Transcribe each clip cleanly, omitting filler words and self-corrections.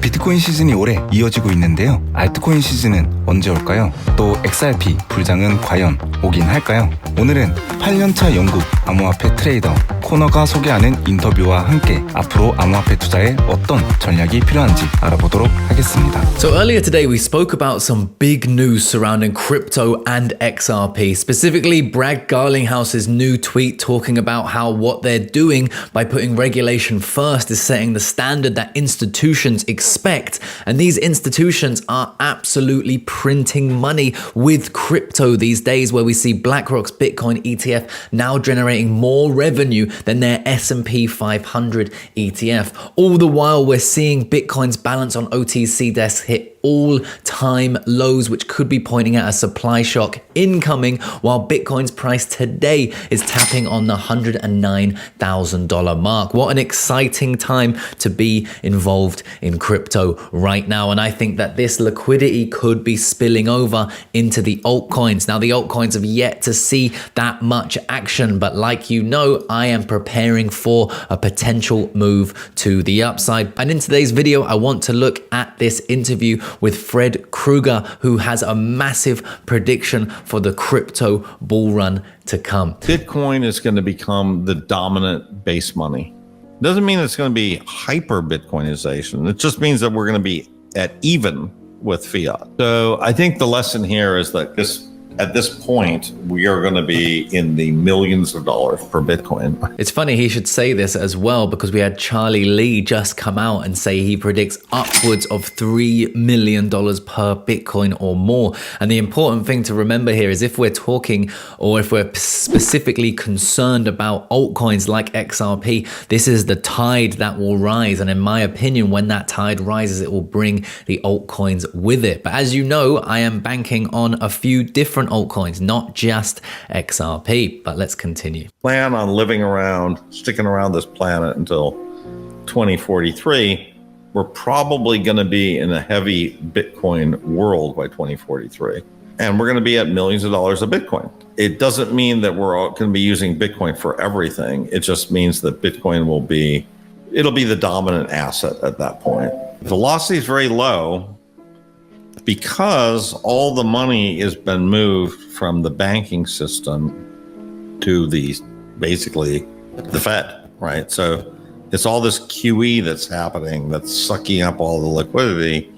비트코인 시즌이 올해 이어지고 있는데요. 알트코인 시즌은 언제 올까요? 또 XRP 불장은 과연 오긴 할까요? 오늘은 8년차 영국 암호화폐 트레이더 코너가 소개하는 인터뷰와 함께 앞으로 암호화폐 투자에 어떤 전략이 필요한지 알아보도록 하겠습니다. So earlier today we spoke about some big news surrounding crypto and XRP, specifically Brad Garlinghouse's new tweet talking about how what they're doing by putting regulation first is setting the standard that institutions expect, and these institutions are absolutely printing money with crypto these days, where we see BlackRock's Bitcoin ETF now generating more revenue than their S&P 500 ETF. All the while we're seeing Bitcoin's balance on OTC desks hit all-time lows, which could be pointing at a supply shock incoming, while Bitcoin's price today is tapping on the $109,000 mark. What an exciting time to be involved in crypto right now. And I think that this liquidity could be spilling over into the altcoins. Now, the altcoins have yet to see that much action, but like you know, I am preparing for a potential move to the upside. And in today's video, I want to look at this interview with Fred Krueger, who has a massive prediction for the crypto bull run to come. Bitcoin is going to become the dominant base money. Doesn't mean it's going to be hyper Bitcoinization. It just means that we're going to be at even with fiat. So I think the lesson here is that at this point, we are going to be in the millions of dollars per Bitcoin. It's funny he should say this as well, because we had Charlie Lee just come out and say he predicts upwards of $3 million per Bitcoin or more. And the important thing to remember here is if we're talking, or if we're specifically concerned about altcoins like XRP, this is the tide that will rise. And in my opinion, when that tide rises, it will bring the altcoins with it. But as you know, I am banking on a few different altcoins, not just XRP. But let's continue. Plan on sticking around this planet until 2043. We're probably going to be in a heavy Bitcoin world by 2043. And we're going to be at millions of dollars of Bitcoin. It doesn't mean that we're all going to be using Bitcoin for everything. It just means that Bitcoin it'll be the dominant asset at that point. Velocity is very low, because all the money has been moved from the banking system to basically the Fed, right? So it's all this QE that's happening that's sucking up all the liquidity,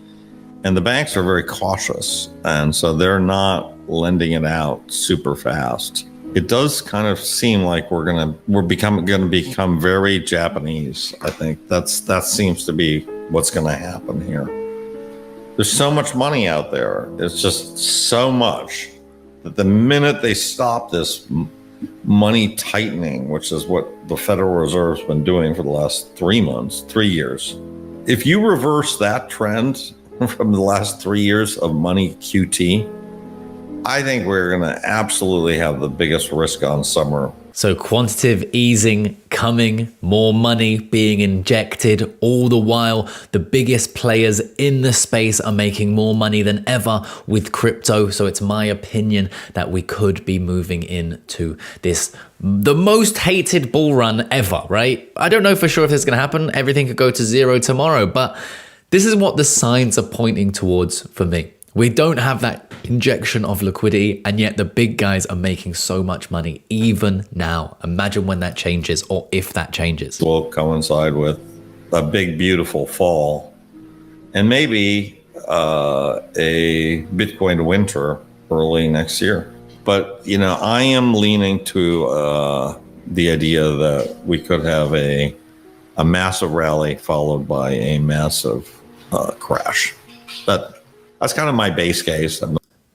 and the banks are very cautious, and so they're not lending it out super fast. It does kind of seem like we're going to become very Japanese. I think that seems to be what's going to happen here. There's so much money out there. It's just so much that the minute they stop this money tightening, which is what the Federal Reserve's been doing for the last 3 years, if you reverse that trend from the last 3 years of money QT, I think we're going to absolutely have the biggest risk on summer. So quantitative easing coming, more money being injected, all the while the biggest players in the space are making more money than ever with crypto. So it's my opinion that we could be moving into the most hated bull run ever, right? I don't know for sure if this is going to happen. Everything could go to zero tomorrow, but this is what the signs are pointing towards for me. We don't have that injection of liquidity, and yet the big guys are making so much money even now. Imagine when that changes, or if that changes. Will coincide with a big, beautiful fall, and maybe a Bitcoin winter early next year. But, I am leaning to the idea that we could have a massive rally followed by a massive crash. That's kind of my base case.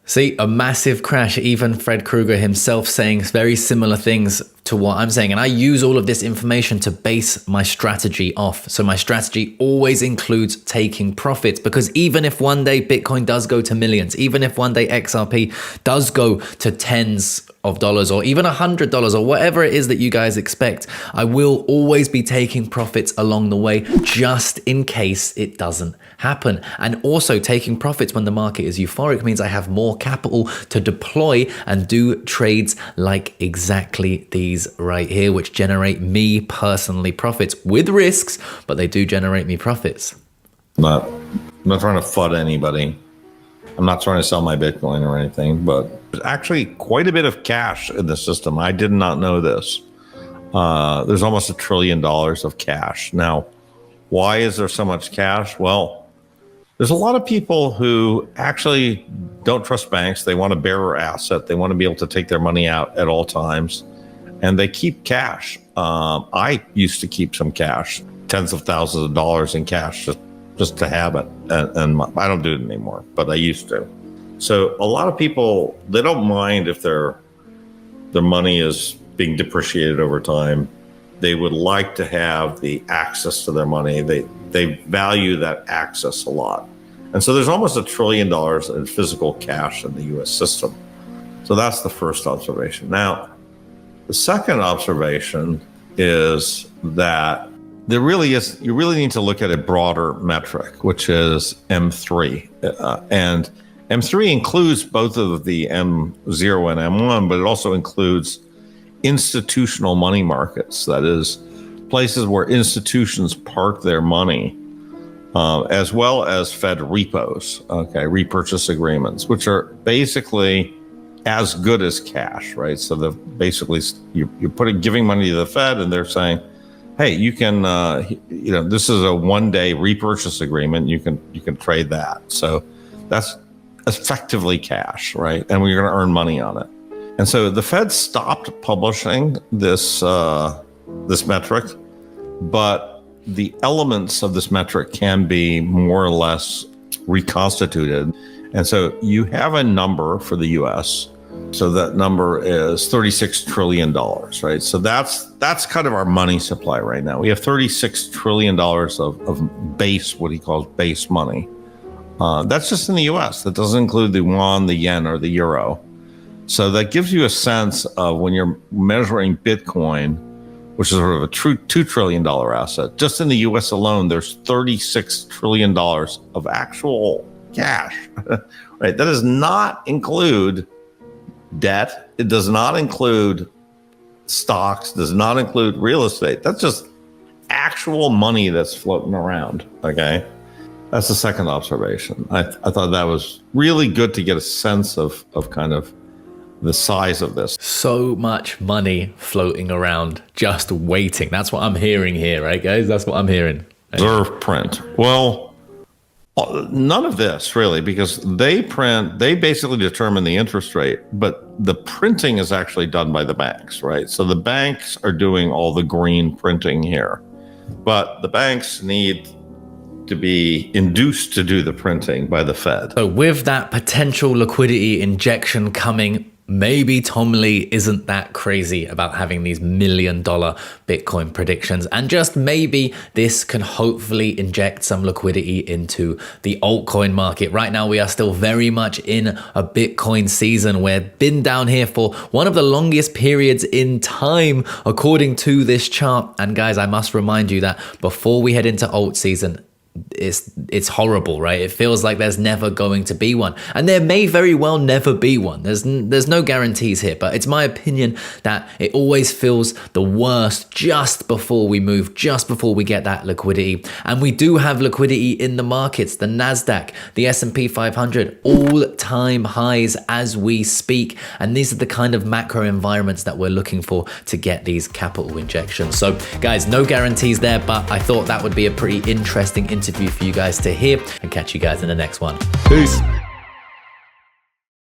See, a massive crash. Even Fred Krueger himself saying very similar things to what I'm saying. And I use all of this information to base my strategy off. So my strategy always includes taking profits, because even if one day Bitcoin does go to millions, even if one day XRP does go to tens of dollars or even $100 or whatever it is that you guys expect, I will always be taking profits along the way, just in case it doesn't happen. And also taking profits when the market is euphoric means I have more capital to deploy and do trades like exactly these right here, which generate me personally profits with risks, but they do generate me profits. I'm not trying to FUD anybody. I'm not trying to sell my Bitcoin or anything, but there's actually quite a bit of cash in the system. I did not know this. There's almost $1 trillion of cash. Now, why is there so much cash? Well, there's a lot of people who actually don't trust banks. They want a bearer asset. They want to be able to take their money out at all times, and they keep cash. I used to keep some cash, tens of thousands of dollars in cash, just to have it. And I don't do it anymore, but I used to. So a lot of people, they don't mind if their money is being depreciated over time. They would like to have the access to their money. They value that access a lot. And so there's almost $1 trillion in physical cash in the US system. So that's the first observation. Now, the second observation is that you really need to look at a broader metric, which is M3. And M3 includes both of the M0 and M1, but it also includes institutional money markets. That is, places where institutions park their money, as well as Fed repos, repurchase agreements, which are basically as good as cash, right? So you're giving money to the Fed, and they're saying, hey, you can, this is a one-day repurchase agreement. You can trade that. So that's effectively cash, right? And we're going to earn money on it. And so the Fed stopped publishing this metric, but the elements of this metric can be more or less reconstituted. And so you have a number for the U.S. So that number is $36 trillion, right? So that's kind of our money supply right now. We have $36 trillion of base, what he calls base money. That's just in the US. That doesn't include the yuan, the yen, or the euro. So that gives you a sense of when you're measuring Bitcoin, which is sort of a true $2 trillion asset. Just in the US alone, there's $36 trillion of actual cash, right? That does not include debt. It does not include stocks, does not include real estate. That's just actual money that's floating around, okay? That's the second observation. I thought that was really good to get a sense of kind of the size of this. So much money floating around, just waiting. That's what I'm hearing here, right, guys? That's what I'm hearing. Reserve print. Well, none of this really, because they basically determine the interest rate, but the printing is actually done by the banks, right? So the banks are doing all the green printing here, but the banks need to be induced to do the printing by the Fed. So with that potential liquidity injection coming, maybe Tom Lee isn't that crazy about having these $1 million Bitcoin predictions. And just maybe this can hopefully inject some liquidity into the altcoin market. Right now, we are still very much in a Bitcoin season. We've been down here for one of the longest periods in time, according to this chart. And guys, I must remind you that before we head into alt season, it's horrible, right? It feels like there's never going to be one, and there may very well never be one. There's no guarantees here, but it's my opinion that it always feels the worst just before we move, just before we get that liquidity. And we do have liquidity in the markets, the Nasdaq, the S&P 500, all-time highs as we speak. And these are the kind of macro environments that we're looking for to get these capital injections. So guys, no guarantees there, but I thought that would be a pretty interesting interview for you guys to hear, and catch you guys in the next one. Peace.